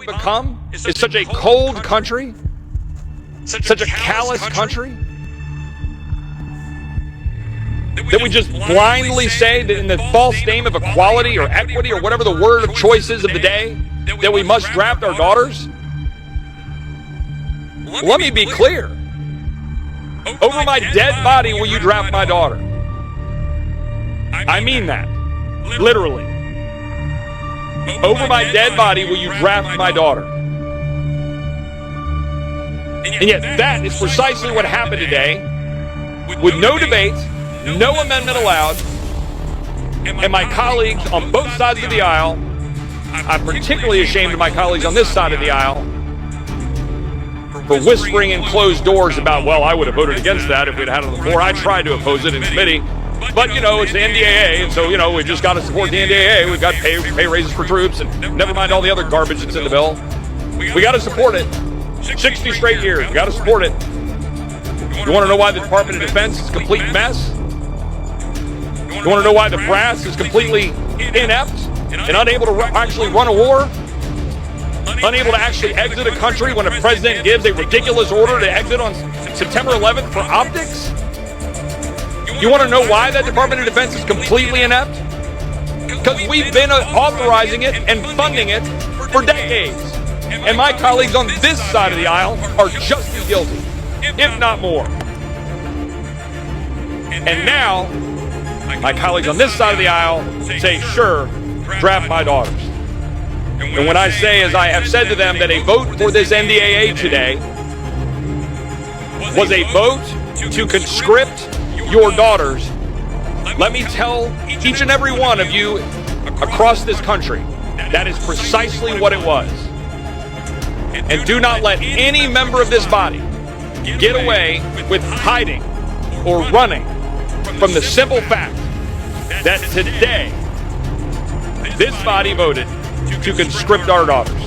we've become is such a cold country, such a callous country, that we just blindly say that in the false name of equality or equity or whatever the word of choice is of the day, that we must draft our daughters? Let me be clear. Over my dead body will you draft my daughter. I mean that, literally. Over my dead body will you draft my daughter. And yet that is precisely what happened today, with no debate, no amendment allowed, and my colleagues on both sides of the aisle. I'm particularly ashamed of my colleagues on this side of the aisle for whispering in closed doors about, well, I would have voted against that if we'd had it on the floor. I tried to oppose it in committee, but, you know, it's the NDAA, and so, you know, we've just got to support the NDAA. We've got pay raises for troops, and never mind all the other garbage that's in the bill. We got to support it. 60 straight years, we got to support it. You want to know why the Department of Defense is a complete mess? You want to know why the brass is completely inept and unable to actually run a war? Unable to actually exit a country when a president gives a ridiculous order to exit on September 11th for optics? You want to know why that Department of Defense is completely inept? Because we've been authorizing it and funding it for decades. And my colleagues on this side of the aisle are just as guilty, if not more. And now, my colleagues on this side of the aisle say, sure, draft my daughters. And when I say, as I have said to them, that a vote for this NDAA today was a vote to conscript your daughters, let me tell each and every one of you across this country, that is precisely what it was. And do not let any member of this body get away with hiding or running from the simple fact that today this body voted to conscript our daughters.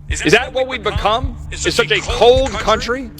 Is that what we've become? Is such a cold country?